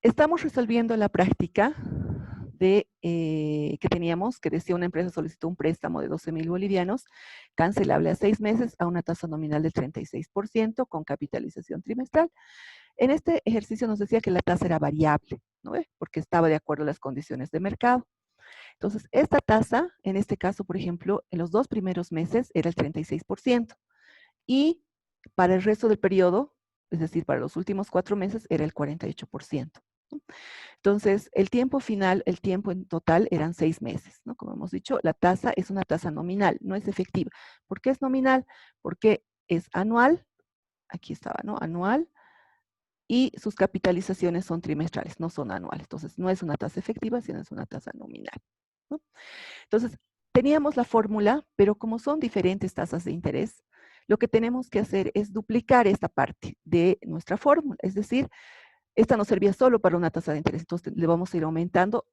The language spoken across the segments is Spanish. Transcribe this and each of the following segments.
Estamos resolviendo la práctica de, que teníamos, que decía una empresa solicitó un préstamo de 12,000 bolivianos, cancelable a 6 meses a una tasa nominal del 36% con capitalización trimestral. En este ejercicio nos decía que la tasa era variable, ¿no ve? Porque estaba de acuerdo a las condiciones de mercado. Entonces, esta tasa, en este caso, por ejemplo, en los 2 primeros meses era el 36% y para el resto del periodo, es decir, para los últimos 4 meses, era el 48%. Entonces, el tiempo final, el tiempo en total eran 6 meses, ¿no? Como hemos dicho, la tasa es una tasa nominal, no es efectiva. ¿Por qué es nominal? Porque es anual, aquí estaba, ¿no? Anual, y sus capitalizaciones son trimestrales, no son anuales. Entonces, no es una tasa efectiva, sino es una tasa nominal, ¿no? Entonces, teníamos la fórmula, pero como son diferentes tasas de interés, lo que tenemos que hacer es duplicar esta parte de nuestra fórmula, es decir, esta nos servía solo para una tasa de interés, entonces le vamos a ir aumentando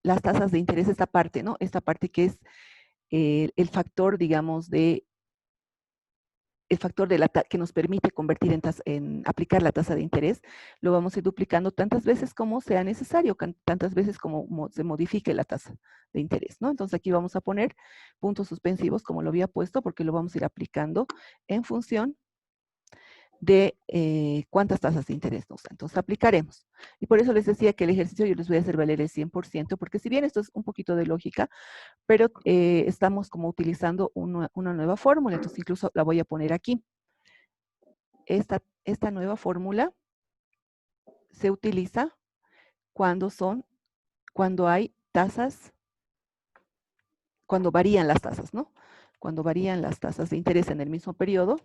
las tasas de interés, esta parte, ¿no? Esta parte que es el factor, digamos, el factor de que nos permite convertir en aplicar la tasa de interés, lo vamos a ir duplicando tantas veces como sea necesario, tantas veces como se modifique la tasa de interés, ¿no? Entonces aquí vamos a poner puntos suspensivos como lo había puesto, porque lo vamos a ir aplicando en función de cuántas tasas de interés nos dan. Entonces aplicaremos. Y por eso les decía que el ejercicio yo les voy a hacer valer el 100%, porque si bien esto es un poquito de lógica, pero estamos como utilizando una nueva fórmula, entonces incluso la voy a poner aquí. Esta nueva fórmula se utiliza cuando hay tasas, cuando varían las tasas, ¿no? Cuando varían las tasas de interés en el mismo periodo,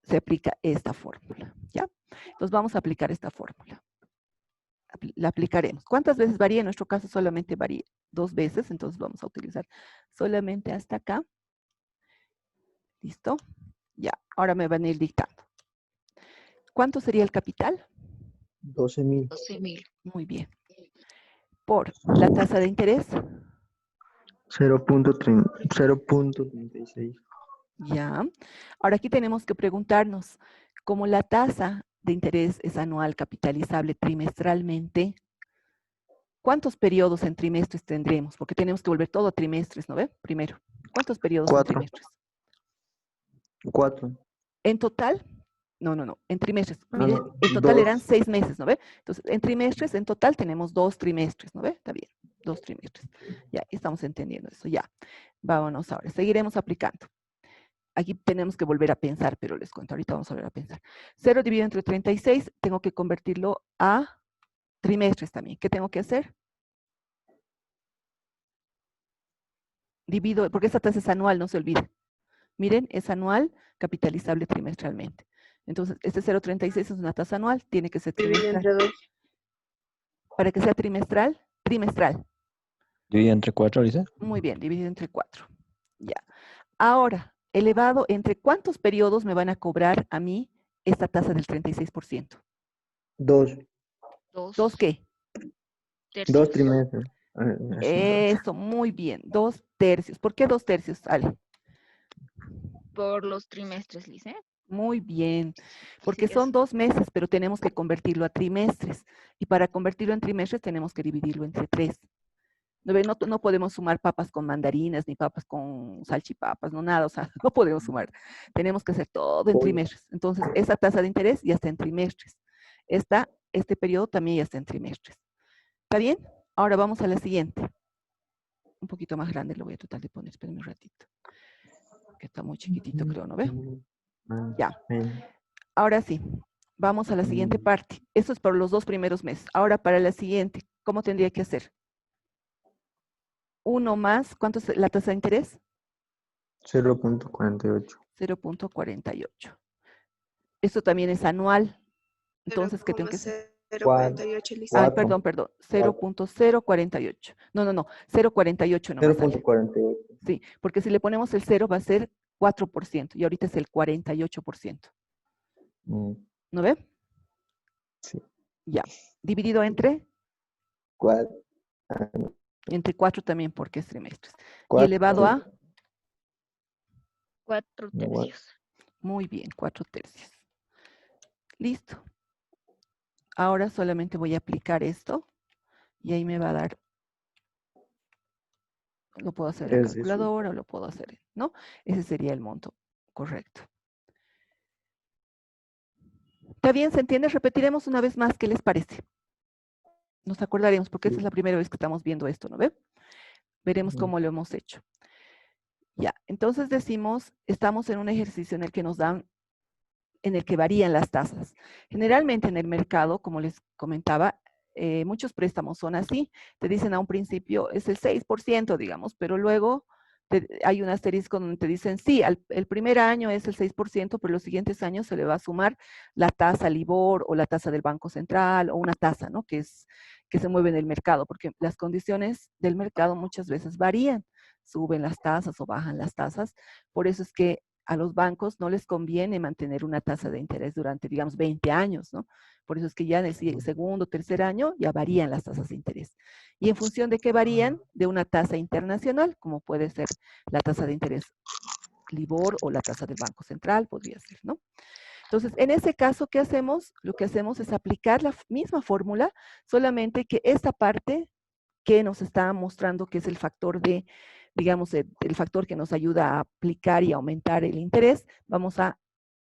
se aplica esta fórmula, ¿ya? Entonces vamos a aplicar esta fórmula. La aplicaremos. ¿Cuántas veces varía? En nuestro caso solamente varía 2 veces, entonces vamos a utilizar solamente hasta acá. ¿Listo? Ya, ahora me van a ir dictando. ¿Cuánto sería el capital? 12,000. 12,000. Muy bien. Por la tasa de interés. 0.36. Ya. Ahora aquí tenemos que preguntarnos, como la tasa de interés es anual, capitalizable trimestralmente, ¿cuántos periodos en trimestres tendremos? Porque tenemos que volver todo a trimestres, ¿no ve? Primero, ¿cuántos periodos en 4. trimestres? 4. En total, no, en trimestres. Ah, Miren, no. en total eran 2. 6 meses, ¿no ve? Entonces, en trimestres, en total tenemos 2 trimestres, ¿no ve? Está bien, 2 trimestres. Ya, estamos entendiendo eso, ya. Vámonos ahora, seguiremos aplicando. Aquí tenemos que volver a pensar, pero les cuento, ahorita vamos a volver a pensar. 0 dividido entre 36, tengo que convertirlo a trimestres también. ¿Qué tengo que hacer? Divido, porque esta tasa es anual, no se olviden. Miren, es anual, capitalizable trimestralmente. Entonces, este 0,36 es una tasa anual, tiene que ser Dividido trimestral. entre 2. Para que sea trimestral, Dividido entre 4, dice. Muy bien, dividido entre 4. Ya. Ahora, elevado, ¿entre cuántos periodos me van a cobrar a mí esta tasa del 36%? 2. 2 qué? 2 tercios. trimestres. Así, 2. Eso, muy bien. 2 tercios. ¿Por qué 2 tercios, Ale? Por los trimestres, Lice. Muy bien. Porque Así que son es 2 meses, pero tenemos que convertirlo a trimestres. Y para convertirlo en trimestres tenemos que dividirlo entre 3. No podemos sumar papas con mandarinas, ni papas con salchipapas, no nada, o sea, no podemos sumar. Tenemos que hacer todo en trimestres. Entonces, esa tasa de interés ya está en trimestres. Este periodo también ya está en trimestres. ¿Está bien? Ahora vamos a la siguiente. Un poquito más grande lo voy a tratar de poner, espérenme un ratito. Que está muy chiquitito, creo, ¿no ve? Ya. Ahora sí, vamos a la siguiente parte. Esto es por los 2 primeros meses. Ahora para la siguiente, ¿cómo tendría que hacer? 1 más, ¿cuánto es la tasa de interés? 0.48. 0,48. Esto también es anual. Entonces, ¿qué tengo que hacer? 0,48, Lice. Ah, 4. perdón. 0,048. No. 0,48 nomás sale. 0.48. Sí, porque si le ponemos el 0 va a ser 4% y ahorita es el 48%. ¿No ve? Sí. Ya. Dividido entre 4. 4 también porque es trimestres. Y 4. elevado a, 4 tercios. muy bien, 4 tercios. Listo. ahora solamente voy a aplicar esto y ahí me va a dar, lo puedo hacer en Es eso. calculadora o lo puedo hacer, ¿no? Ese sería el monto correcto. ¿Está bien? ¿Se entiende? Repetiremos una vez más, ¿qué les parece? Nos acordaremos, porque esta es la primera vez que estamos viendo esto, ¿no ve? Veremos cómo lo hemos hecho. Ya, entonces decimos, estamos en un ejercicio en el que nos dan, en el que varían las tasas. Generalmente en el mercado, como les comentaba, muchos préstamos son así. Te dicen a un principio es el 6%, digamos, pero luego hay un asterisco donde te dicen, sí, el primer año es el 6%, pero los siguientes años se le va a sumar la tasa LIBOR o la tasa del Banco Central o una tasa, ¿no? Que se mueve en el mercado, porque las condiciones del mercado muchas veces varían. Suben las tasas o bajan las tasas. Por eso es que a los bancos no les conviene mantener una tasa de interés durante, digamos, 20 años, ¿no? Por eso es que ya en el segundo o tercer año ya varían las tasas de interés. Y en función de qué varían, de una tasa internacional, como puede ser la tasa de interés LIBOR o la tasa del Banco Central, podría ser, ¿no? Entonces, en ese caso, ¿qué hacemos? Lo que hacemos es aplicar la misma fórmula, solamente que esta parte que nos está mostrando que es el factor de, digamos, el factor que nos ayuda a aplicar y aumentar el interés, vamos a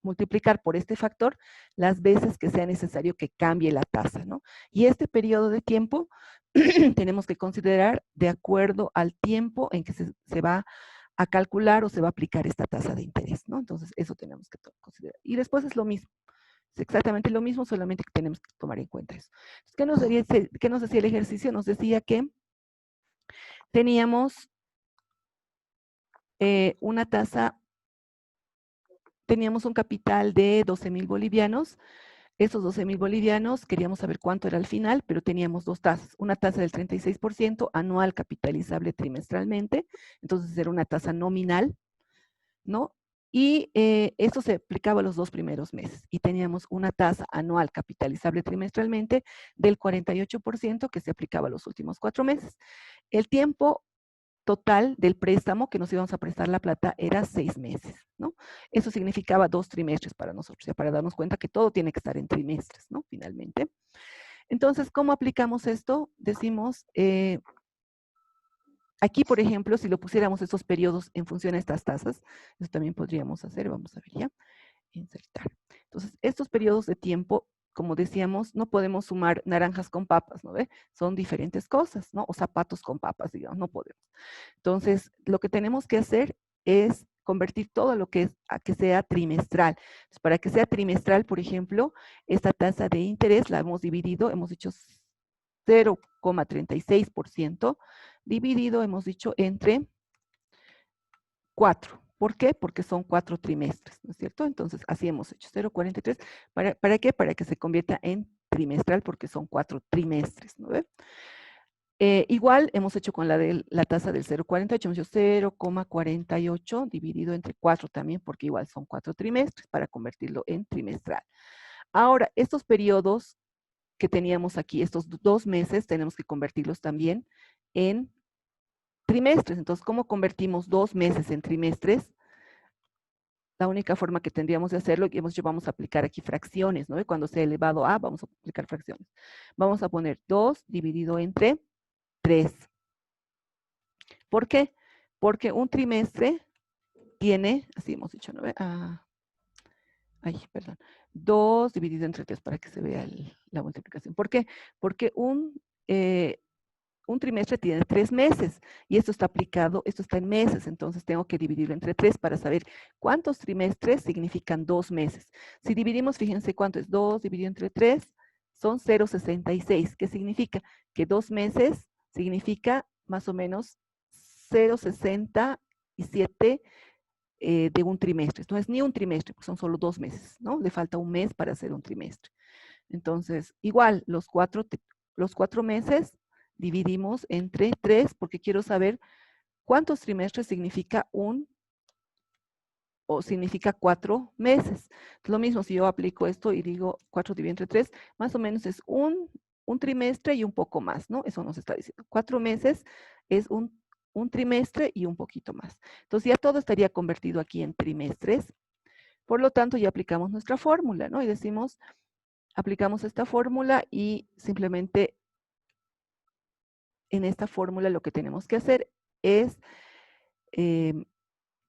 multiplicar por este factor las veces que sea necesario que cambie la tasa, ¿no? Y este periodo de tiempo tenemos que considerar de acuerdo al tiempo en que se va a calcular o se va a aplicar esta tasa de interés, ¿no? Entonces, eso tenemos que considerar. Y después es lo mismo. Es exactamente lo mismo, solamente que tenemos que tomar en cuenta eso. Entonces, ¿qué nos decía el ejercicio? Nos decía que teníamos una tasa, teníamos un capital de 12,000 bolivianos. Esos 12,000 bolivianos, queríamos saber cuánto era al final, pero teníamos dos tasas. Una tasa del 36% anual capitalizable trimestralmente, entonces era una tasa nominal, ¿no? Y esto se aplicaba los 2 primeros meses. Y teníamos una tasa anual capitalizable trimestralmente del 48% que se aplicaba los últimos 4 meses. El tiempo total del préstamo que nos íbamos a prestar la plata era 6 meses, ¿no? Eso significaba 2 trimestres para nosotros, ya para darnos cuenta que todo tiene que estar en trimestres, ¿no? Finalmente. Entonces, ¿cómo aplicamos esto? Decimos, aquí, por ejemplo, si lo pusiéramos estos periodos en función a estas tasas, eso también podríamos hacer, vamos a ver ya, insertar. Entonces, estos periodos de tiempo, como decíamos, no podemos sumar naranjas con papas, ¿no ve? Son diferentes cosas, ¿no? O zapatos con papas, digamos, no podemos. Entonces, lo que tenemos que hacer es convertir todo lo que es a que sea trimestral. Entonces, para que sea trimestral, por ejemplo, esta tasa de interés la hemos dividido, hemos dicho 0,36%, dividido, hemos dicho, entre 4. ¿Por qué? Porque son 4 trimestres, ¿no es cierto? Entonces, así hemos hecho 0,43. ¿Para qué? Para que se convierta en trimestral, porque son 4 trimestres, ¿no ve? Igual hemos hecho con la tasa del 0,48, hemos hecho 0,48 dividido entre 4 también, porque igual son 4 trimestres para convertirlo en trimestral. Ahora, estos periodos que teníamos aquí, estos 2 meses, tenemos que convertirlos también en trimestres. Entonces, ¿cómo convertimos 2 meses en trimestres? La única forma que tendríamos de hacerlo, y hemos dicho, vamos a aplicar aquí fracciones, ¿no? Cuando sea elevado a, vamos a aplicar fracciones. Vamos a poner 2 dividido entre 3. ¿Por qué? Porque un trimestre tiene, así hemos dicho, ¿no? Perdón. 2 dividido entre 3 para que se vea la multiplicación. ¿Por qué? Porque un trimestre tiene 3 meses y esto está aplicado, esto está en meses, entonces tengo que dividirlo entre 3 para saber cuántos trimestres significan 2 meses. Si dividimos, fíjense cuánto es 2 dividido entre 3, son 0,66. ¿Qué significa? Que 2 meses significa más o menos 0,67 de un trimestre. No es ni un trimestre, porque son solo 2 meses, ¿no? Le falta un mes para hacer un trimestre. Entonces, igual, los 4 meses dividimos entre 3, porque quiero saber cuántos trimestres significa significa 4 meses. Lo mismo si yo aplico esto y digo 4 dividido entre 3, más o menos es un trimestre y un poco más, ¿no? Eso nos está diciendo. 4 meses es un trimestre y un poquito más. Entonces ya todo estaría convertido aquí en trimestres. Por lo tanto, ya aplicamos nuestra fórmula, ¿no? Y decimos, aplicamos esta fórmula y simplemente en esta fórmula lo que tenemos que hacer es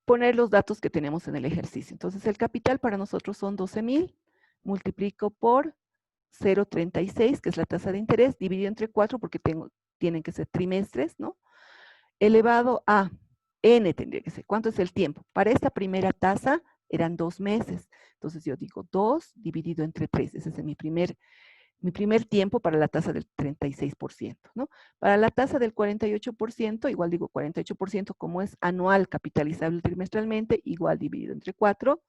poner los datos que tenemos en el ejercicio. Entonces, el capital para nosotros son 12,000, multiplico por 0,36, que es la tasa de interés, dividido entre 4 porque tienen que ser trimestres, ¿no? Elevado a n tendría que ser. ¿Cuánto es el tiempo? Para esta primera tasa eran 2 meses. Entonces, yo digo 2 dividido entre 3. Ese es mi primer tiempo para la tasa del 36%, ¿no? Para la tasa del 48%, igual digo 48% como es anual capitalizable trimestralmente, igual dividido entre 4,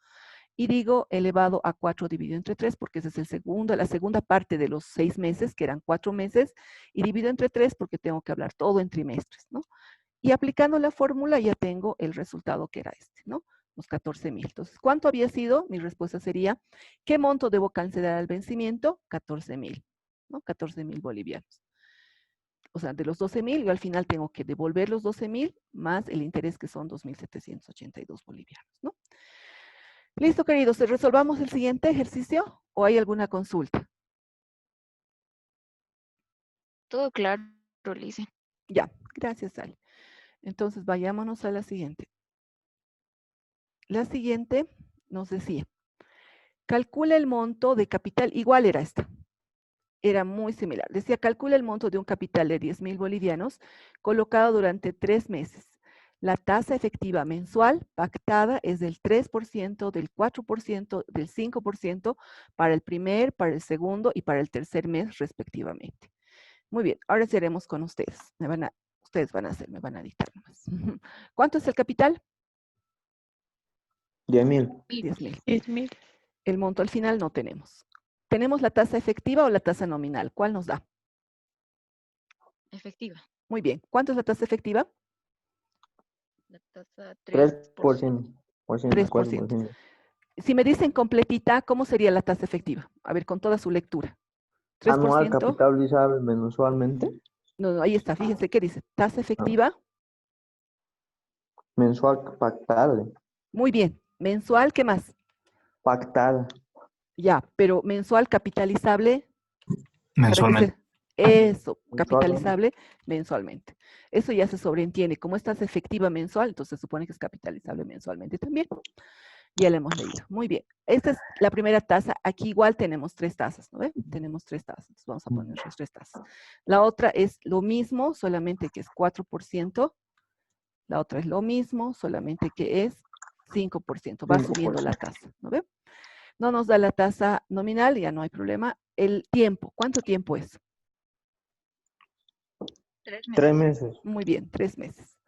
y digo elevado a 4 dividido entre 3, porque esa es la segunda parte de los 6 meses, que eran 4 meses, y dividido entre 3 porque tengo que hablar todo en trimestres, ¿no? Y aplicando la fórmula ya tengo el resultado que era este, ¿no? Los 14,000. Entonces, ¿cuánto había sido? Mi respuesta sería, ¿qué monto debo cancelar al vencimiento? 14,000, ¿no? 14,000 bolivianos. O sea, de los 12,000, yo al final tengo que devolver los 12,000 más el interés que son 2,782 bolivianos, ¿no? Listo, queridos. ¿Resolvamos el siguiente ejercicio o hay alguna consulta? Todo claro, Lice. Ya, gracias, Ale. Entonces, vayámonos a la siguiente. La siguiente nos decía, calcula el monto de capital, igual era esta, era muy similar. Decía, calcula el monto de un capital de 10,000 bolivianos colocado durante 3 meses. La tasa efectiva mensual pactada es del 3%, del 4%, del 5% para el primer, para el segundo y para el tercer mes respectivamente. Muy bien, ahora seremos con ustedes. Ustedes van a dictar más. ¿Cuánto es el capital? 10,000. 10,000. 10,000. El monto al final no tenemos. ¿Tenemos la tasa efectiva o la tasa nominal? ¿Cuál nos da? Efectiva. Muy bien. ¿Cuánto es la tasa efectiva? La tasa 3%. 3%. 4%. Si me dicen completita, ¿cómo sería la tasa efectiva? A ver, con toda su lectura. 3%. Anual capitalizable mensualmente. No, ahí está. Fíjense qué dice. Tasa efectiva. Mensual pactada. Muy bien. Mensual, ¿qué más? Pactada. Ya, pero mensual capitalizable. Mensualmente. Eso, Mensualmente. capitalizable mensualmente. Eso ya se sobreentiende. Como esta es efectiva mensual, entonces se supone que es capitalizable mensualmente también. Ya lo hemos leído. Muy bien. Esta es la primera tasa. Aquí igual tenemos 3 tasas, ¿no ven? Tenemos 3 tasas. Entonces vamos a poner nuestras 3 tasas. La otra es lo mismo, solamente que es 4%. La otra es lo mismo, solamente que es 5%. Va subiendo la tasa, ¿no ven? No nos da la tasa nominal, ya no hay problema. El tiempo, ¿cuánto tiempo es? 3 meses. 3 meses. Muy bien, 3 meses.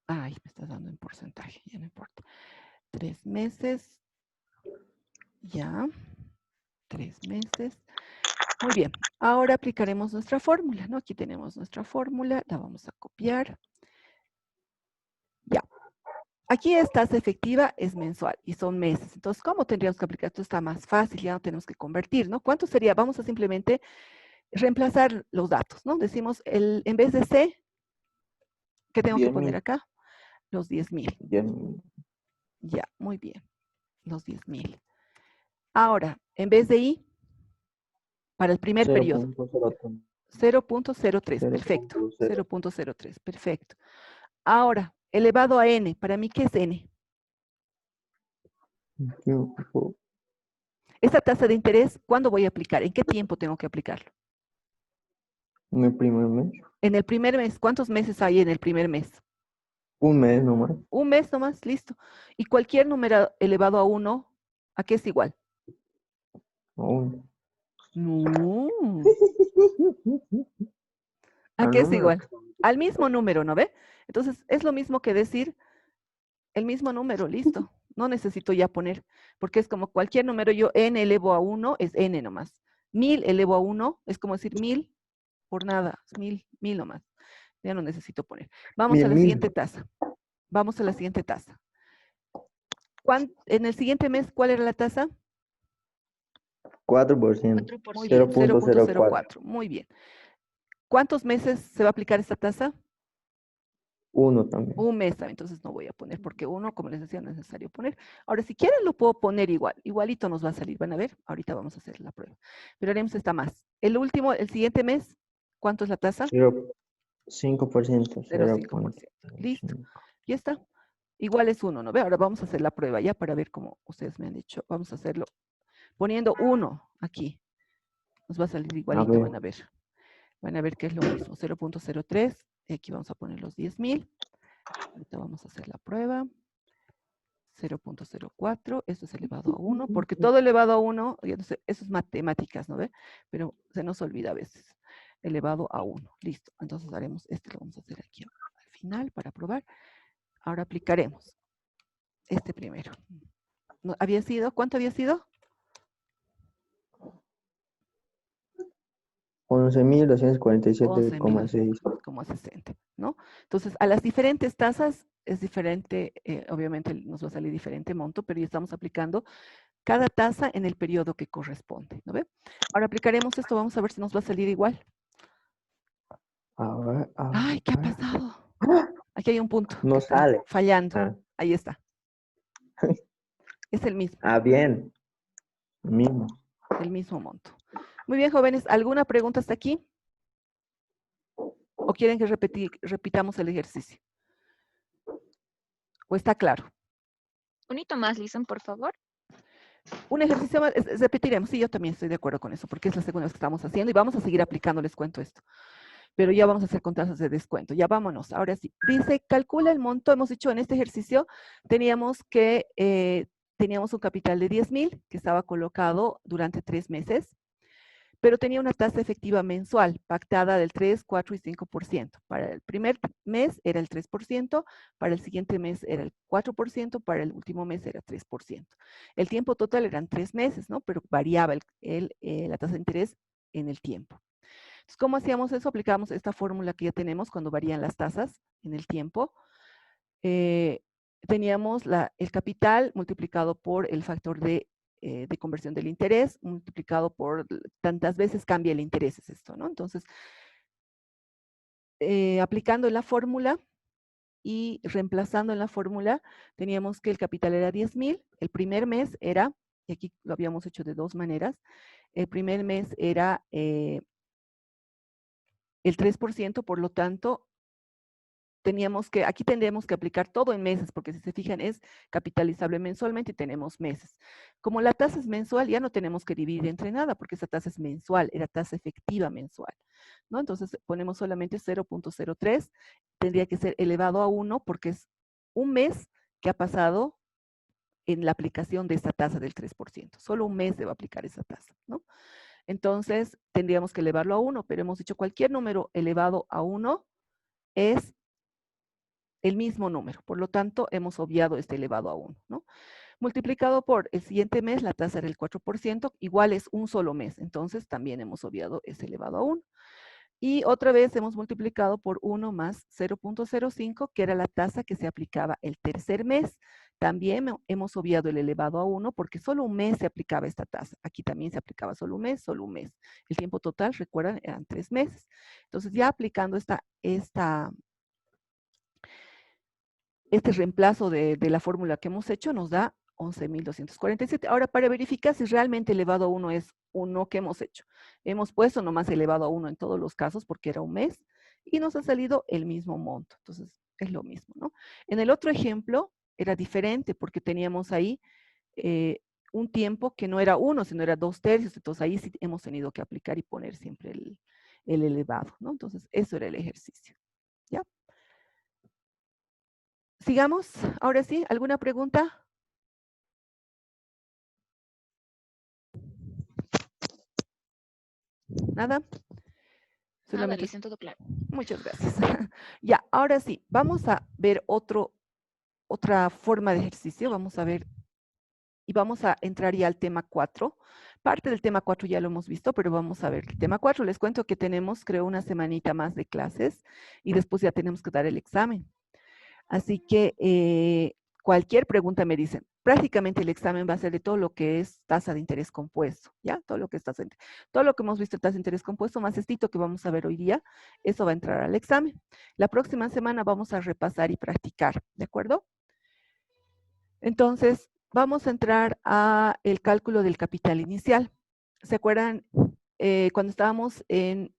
Ay, me estás dando en porcentaje, ya no importa. 3 meses. Ya. 3 meses. Muy bien. Ahora aplicaremos nuestra fórmula, ¿no? Aquí tenemos nuestra fórmula. La vamos a copiar. Ya. Aquí es tasa efectiva, es mensual y son meses. Entonces, ¿cómo tendríamos que aplicar? Esto está más fácil, ya no tenemos que convertir, ¿no? ¿Cuánto sería? Vamos a simplemente reemplazar los datos, ¿no? Decimos, en vez de C, ¿qué tengo que poner 10,000. acá? Los 10,000. 10,000. Ya, muy bien. Los 10,000. Ahora, en vez de I, para el primer periodo. 0.03. 0.03, perfecto. 0.03, perfecto. Ahora, elevado a N, ¿para mí qué es N? Esta tasa de interés, ¿cuándo voy a aplicar? ¿En qué tiempo tengo que aplicarlo? En el primer mes. En el primer mes. ¿Cuántos meses hay en el primer mes? Un mes nomás. Un mes nomás, listo. Y cualquier número elevado a 1, ¿a qué es igual? Un. No. ¿A Al qué es número. igual? Al mismo número, ¿no ve? Entonces, es lo mismo que decir el mismo número, listo. No necesito ya poner, porque es como cualquier número, yo n elevo a 1 es n nomás. 1000 elevo a 1 es como decir 1000 por nada, 1000 nomás. Ya no necesito poner. Vamos a la 10,000. siguiente tasa. Vamos a la siguiente tasa. En el siguiente mes, ¿cuál era la tasa? 4%. Muy bien, 0.04. 0.04. Muy bien. ¿Cuántos meses se va a aplicar esta tasa? 1 también. Un mes también, entonces no voy a poner, porque 1, como les decía, no es necesario poner. Ahora, si quieren, lo puedo poner igual. Igualito nos va a salir, van a ver. Ahorita vamos a hacer la prueba. Pero haremos esta más. El último, el siguiente mes, ¿cuánto es la tasa? 0,5%. 0,5%. Listo. Ya está. Igual es 1, ¿no ve? Ahora vamos a hacer la prueba ya para ver cómo ustedes me han dicho. Vamos a hacerlo poniendo 1 aquí. Nos va a salir igualito, ver. van a ver. Van a ver que es lo mismo. 0,03. Aquí vamos a poner los 10,000. Ahorita vamos a hacer la prueba. 0,04, esto es elevado a 1, porque todo elevado a 1, eso es matemáticas, ¿no ve? Pero se nos olvida a veces. Elevado a 1, listo. Entonces haremos, lo vamos a hacer aquí al final para probar. Ahora aplicaremos este primero. ¿Había sido? ¿Cuánto había sido? 11.247,6. 11.247,60, ¿no? Entonces, a las diferentes tasas es diferente, obviamente nos va a salir diferente monto, pero ya estamos aplicando cada tasa en el periodo que corresponde, ¿no ve? Ahora aplicaremos esto, vamos a ver si nos va a salir igual. Ay, ¿qué ha pasado? Aquí hay un punto. No que está sale. fallando. Ah. Ahí está. Es el mismo. Bien. Mismo. El mismo monto. Muy bien, jóvenes. ¿Alguna pregunta hasta aquí? ¿O quieren que repitamos el ejercicio? ¿O está claro? Un hito más, Lizan, por favor. Un ejercicio más, repetiremos. Sí, yo también estoy de acuerdo con eso, porque es la segunda vez que estamos haciendo y vamos a seguir aplicando, les cuento esto. Pero ya vamos a hacer con tasas de descuento. Ya vámonos. Ahora sí. Dice, calcula el monto. Hemos dicho en este ejercicio, teníamos un capital de 10,000 que estaba colocado durante 3 meses, pero tenía una tasa efectiva mensual pactada del 3, 4 y 5%. Para el primer mes era el 3%, para el siguiente mes era el 4%, para el último mes era 3%. El tiempo total eran 3 meses, ¿no? Pero variaba la tasa de interés en el tiempo. Entonces, ¿cómo hacíamos eso? Aplicábamos esta fórmula que ya tenemos cuando varían las tasas en el tiempo. Teníamos el capital multiplicado por el factor de conversión del interés, multiplicado por tantas veces cambia el interés, es esto, ¿no? Entonces, aplicando en la fórmula y reemplazando en la fórmula, teníamos que el capital era 10,000, el primer mes era, y aquí lo habíamos hecho de 2 maneras, el primer mes era el 3%, por lo tanto, aquí tendríamos que aplicar todo en meses, porque si se fijan es capitalizable mensualmente y tenemos meses. Como la tasa es mensual, ya no tenemos que dividir entre nada, porque esa tasa es mensual, era tasa efectiva mensual, ¿no? Entonces ponemos solamente 0,03, tendría que ser elevado a 1, porque es un mes que ha pasado en la aplicación de esta tasa del 3%. Solo un mes se va a aplicar esa tasa, ¿no? Entonces, tendríamos que elevarlo a 1, pero hemos dicho cualquier número elevado a 1 es el mismo número. Por lo tanto, hemos obviado este elevado a 1, ¿no? Multiplicado por el siguiente mes, la tasa era el 4%, igual es un solo mes. Entonces, también hemos obviado ese elevado a 1. Y otra vez hemos multiplicado por 1 más 0,05, que era la tasa que se aplicaba el tercer mes. También hemos obviado el elevado a 1 porque solo un mes se aplicaba esta tasa. Aquí también se aplicaba solo un mes, solo un mes. El tiempo total, recuerdan, eran 3 meses. Entonces, ya aplicando este reemplazo de la fórmula que hemos hecho nos da 11.247. Ahora, para verificar si realmente elevado a 1 es 1 que hemos hecho. Hemos puesto nomás elevado a 1 en todos los casos porque era un mes y nos ha salido el mismo monto. Entonces, es lo mismo, ¿no? En el otro ejemplo era diferente porque teníamos ahí un tiempo que no era 1, sino era 2/3. Entonces, ahí sí hemos tenido que aplicar y poner siempre el elevado, ¿no? Entonces, eso era el ejercicio. ¿Ya? Sigamos, ahora sí, ¿alguna pregunta? ¿Nada? Nada, Lizan, todo claro. Muchas gracias. Ya, ahora sí, vamos a ver otra forma de ejercicio. Vamos a ver, y vamos a entrar ya al tema 4. Parte del tema 4 ya lo hemos visto, pero vamos a ver el tema 4. Les cuento que tenemos, creo, una semanita más de clases y después ya tenemos que dar el examen. Así que cualquier pregunta me dicen, prácticamente el examen va a ser de todo lo que es tasa de interés compuesto, ¿ya? Todo lo que hemos visto en tasa de interés compuesto, más estito que vamos a ver hoy día, eso va a entrar al examen. La próxima semana vamos a repasar y practicar, ¿de acuerdo? Entonces, vamos a entrar a el cálculo del capital inicial. ¿Se acuerdan? Cuando estábamos en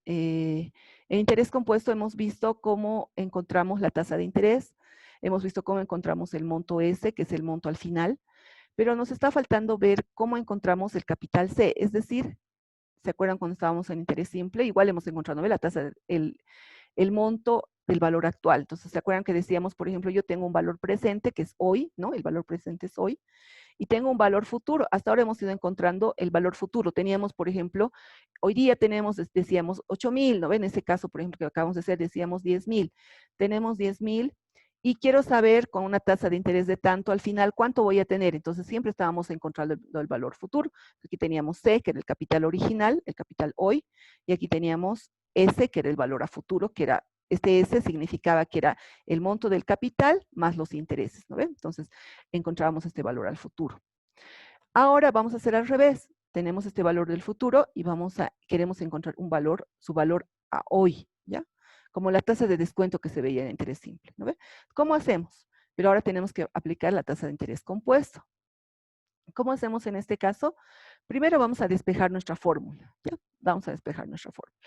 interés compuesto, hemos visto cómo encontramos la tasa de interés, hemos visto cómo encontramos el monto S, que es el monto al final, pero nos está faltando ver cómo encontramos el capital C, es decir, ¿se acuerdan cuando estábamos en interés simple? Igual hemos encontrado, ¿no? La tasa, el monto del valor actual. Entonces, ¿se acuerdan que decíamos, por ejemplo, yo tengo un valor presente, que es hoy, ¿no? El valor presente es hoy, y tengo un valor futuro. Hasta ahora hemos ido encontrando el valor futuro. Teníamos, por ejemplo, hoy día tenemos, decíamos, 8,000, ¿no? En ese caso, por ejemplo, que acabamos de hacer, decíamos 10,000. Tenemos 10,000 y quiero saber con una tasa de interés de tanto, al final, ¿cuánto voy a tener? Entonces, siempre estábamos encontrando el valor futuro. Aquí teníamos C, que era el capital original, el capital hoy, y aquí teníamos S, que era el valor a futuro, que era, este S significaba que era el monto del capital más los intereses, ¿no ven? Entonces, encontrábamos este valor al futuro. Ahora vamos a hacer al revés. Tenemos este valor del futuro y queremos encontrar un valor, su valor a hoy, ¿ya? Como la tasa de descuento que se veía en interés simple, ¿no ve? ¿Cómo hacemos? Pero ahora tenemos que aplicar la tasa de interés compuesto. ¿Cómo hacemos en este caso? Primero vamos a despejar nuestra fórmula, ¿ya? Vamos a despejar nuestra fórmula.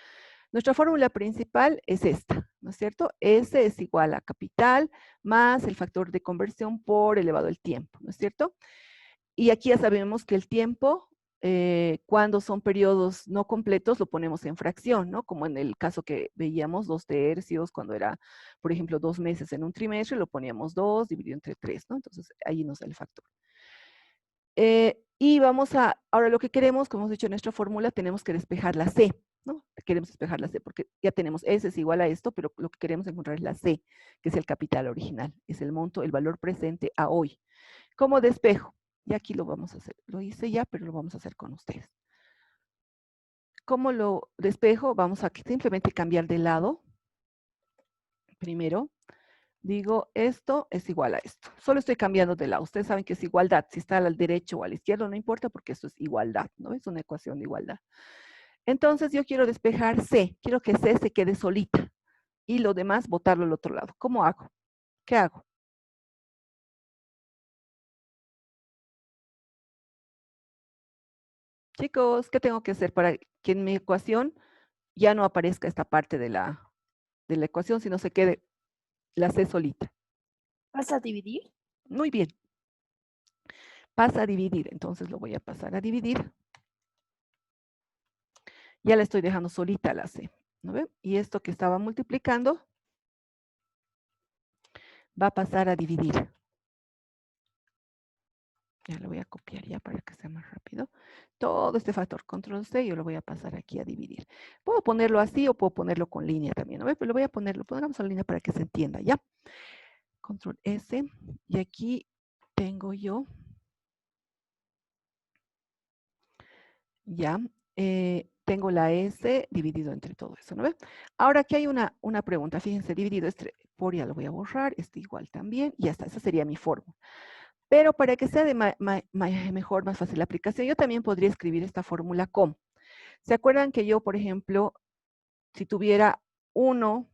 Nuestra fórmula principal es esta, ¿no es cierto? S es igual a capital más el factor de conversión por elevado al tiempo, ¿no es cierto? Y aquí ya sabemos que el tiempo, cuando son periodos no completos, lo ponemos en fracción, ¿no? Como en el caso que veíamos, 2/3, cuando era, por ejemplo, 2 meses en un trimestre, lo poníamos 2 dividido entre 3, ¿no? Entonces, ahí nos da el factor. Y ahora lo que queremos, como hemos dicho en nuestra fórmula, tenemos que despejar la C, ¿no? Queremos despejar la C porque ya tenemos S es igual a esto, pero lo que queremos encontrar es la C, que es el capital original, es el monto, el valor presente a hoy. ¿Cómo despejo? Y aquí lo vamos a hacer, lo hice ya, pero lo vamos a hacer con ustedes. ¿Cómo lo despejo? Vamos a simplemente cambiar de lado. Primero, digo, esto es igual a esto. Solo estoy cambiando de lado. Ustedes saben que es igualdad. Si está al derecho o a la izquierda, no importa porque esto es igualdad, ¿no? Es una ecuación de igualdad. Entonces, yo quiero despejar C. Quiero que C se quede solita. Y lo demás, botarlo al otro lado. ¿Cómo hago? ¿Qué hago? Chicos, ¿qué tengo que hacer para que en mi ecuación ya no aparezca esta parte de la ecuación, sino se quede la C solita? ¿Vas a dividir? Muy bien. Pasa a dividir. Entonces lo voy a pasar a dividir. Ya la estoy dejando solita la C, ¿no ven? Y esto que estaba multiplicando va a pasar a dividir. Ya lo voy a copiar ya para que sea más rápido. Todo este factor, control C, yo lo voy a pasar aquí a dividir. Puedo ponerlo así o puedo ponerlo con línea también, ¿no ven? Pero lo voy a poner, lo pongamos en línea para que se entienda, ¿ya? Control S, y aquí tengo yo, ya, tengo la S dividido entre todo eso, ¿no ven? Ahora aquí hay una pregunta, fíjense, dividido por ya lo voy a borrar, este igual también, y ya está, esa sería mi fórmula. Pero para que sea de mejor, más fácil la aplicación, yo también podría escribir esta fórmula como. ¿Se acuerdan que yo, por ejemplo, si tuviera 1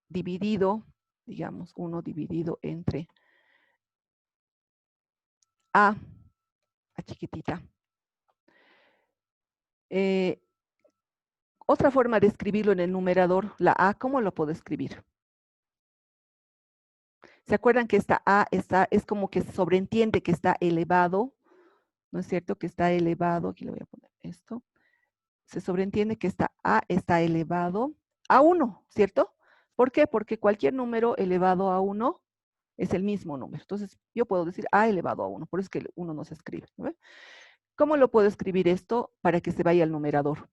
dividido, digamos, 1 dividido entre A chiquitita. Otra forma de escribirlo en el numerador, la A, ¿cómo lo puedo escribir? ¿Se acuerdan que esta A es como que se sobreentiende que está elevado? ¿No es cierto? Que está elevado, aquí le voy a poner esto. Se sobreentiende que esta A está elevado a 1, ¿cierto? ¿Por qué? Porque cualquier número elevado a 1 es el mismo número. Entonces, yo puedo decir A elevado a 1, por eso es que el 1 no se escribe, ¿no ve? ¿Cómo lo puedo escribir esto para que se vaya al numerador?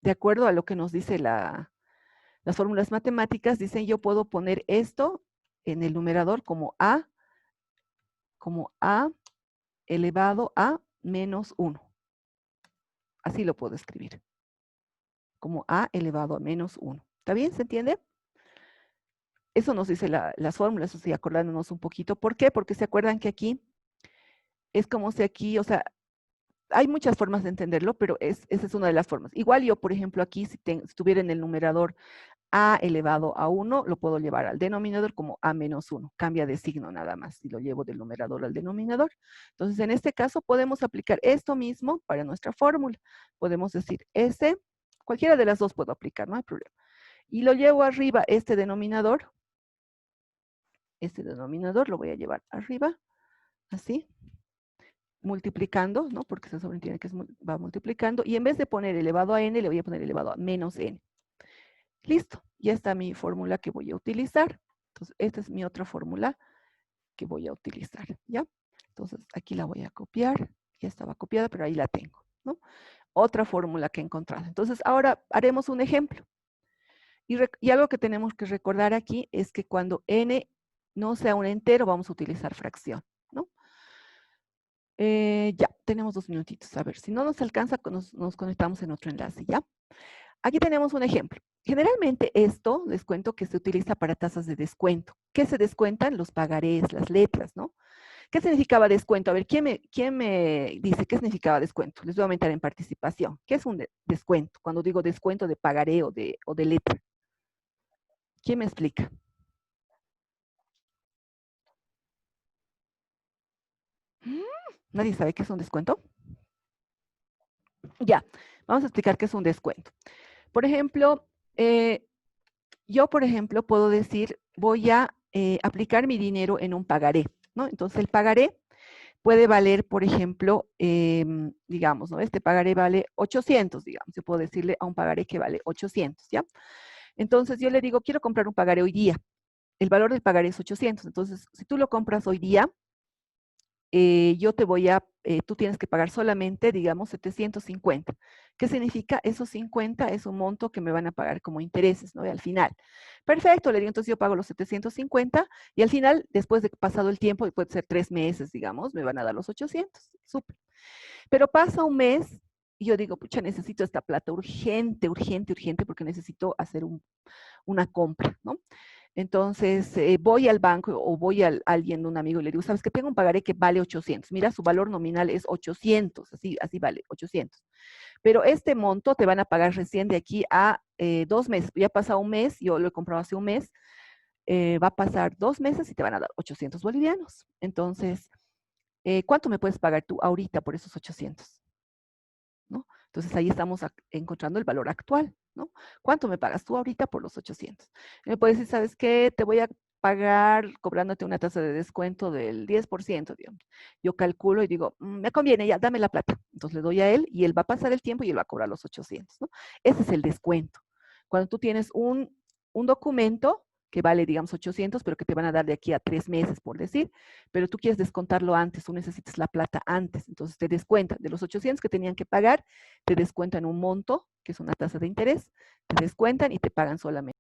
De acuerdo a lo que nos dice las fórmulas matemáticas, dicen yo puedo poner esto en el numerador como A elevado a menos 1. Así lo puedo escribir. Como A elevado a menos 1. ¿Está bien? ¿Se entiende? eso nos dice las fórmulas, o sea, acordándonos un poquito. ¿Por qué? Porque se acuerdan que aquí es como si aquí, o sea, hay muchas formas de entenderlo, pero esa es una de las formas. Igual yo, por ejemplo, aquí si tuviera en el numerador a elevado a 1, lo puedo llevar al denominador como a menos 1. Cambia de signo nada más si lo llevo del numerador al denominador. Entonces, en este caso, podemos aplicar esto mismo para nuestra fórmula. Podemos decir S, cualquiera de las dos puedo aplicar, no hay problema. Y lo llevo arriba, este denominador lo voy a llevar arriba, así, multiplicando, ¿no? Porque se sobreentiende que va multiplicando, y en vez de poner elevado a n, le voy a poner elevado a menos n. Listo, ya está mi fórmula que voy a utilizar. Entonces, esta es mi otra fórmula que voy a utilizar, ¿ya? Entonces, aquí la voy a copiar. Ya estaba copiada, pero ahí la tengo, ¿no? Otra fórmula que he encontrado. Entonces, ahora haremos un ejemplo. Y algo que tenemos que recordar aquí es que cuando n no sea un entero, vamos a utilizar fracción, ¿no? Ya, tenemos 2 minutitos. A ver, si no nos alcanza, nos conectamos en otro enlace, ¿ya? Aquí tenemos un ejemplo. Generalmente esto, les cuento que se utiliza para tasas de descuento. ¿Qué se descuentan? Los pagarés, las letras, ¿no? ¿Qué significaba descuento? A ver, ¿quién me dice qué significaba descuento? Les voy a aumentar en participación. ¿Qué es un descuento? Cuando digo descuento de pagaré o de letra. ¿Quién me explica? ¿Nadie sabe qué es un descuento? Ya, vamos a explicar qué es un descuento. Por ejemplo, yo, por ejemplo, puedo decir, voy a aplicar mi dinero en un pagaré, ¿no? Entonces, el pagaré puede valer, por ejemplo, digamos, ¿no? Este pagaré vale 800, digamos. Yo puedo decirle a un pagaré que vale 800, ¿ya? Entonces, yo le digo, quiero comprar un pagaré hoy día. El valor del pagaré es 800. Entonces, si tú lo compras hoy día, tú tienes que pagar solamente, digamos, 750. ¿Qué significa? Esos 50 es un monto que me van a pagar como intereses, ¿no? Y al final. Perfecto, le digo, entonces yo pago los 750 y al final, después de pasado el tiempo, puede ser 3 meses, digamos, me van a dar los 800. Súper. Pero pasa un mes y yo digo, pucha, necesito esta plata urgente, urgente, urgente, porque necesito hacer una compra, ¿no? Entonces, voy al banco o voy a alguien, un amigo, y le digo, ¿sabes qué? Tengo un pagaré que vale 800. Mira, su valor nominal es 800, así vale, 800. Pero este monto te van a pagar recién de aquí a 2 meses. Ya ha pasado un mes, yo lo he comprado hace un mes, va a pasar 2 meses y te van a dar 800 bolivianos. Entonces, ¿cuánto me puedes pagar tú ahorita por esos 800? ¿No? Entonces ahí estamos encontrando el valor actual, ¿no? ¿Cuánto me pagas tú ahorita por los 800? Me puedes decir, ¿sabes qué? Te voy a pagar cobrándote una tasa de descuento del 10%, digamos. Yo calculo y digo, me conviene, ya, dame la plata. Entonces le doy a él y él va a pasar el tiempo y él va a cobrar los 800, ¿no? Ese es el descuento. Cuando tú tienes un documento que vale, digamos, 800, pero que te van a dar de aquí a 3 meses, por decir, pero tú quieres descontarlo antes, tú necesitas la plata antes, entonces te descuentan de los 800 que tenían que pagar, te descuentan un monto, que es una tasa de interés, te descuentan y te pagan solamente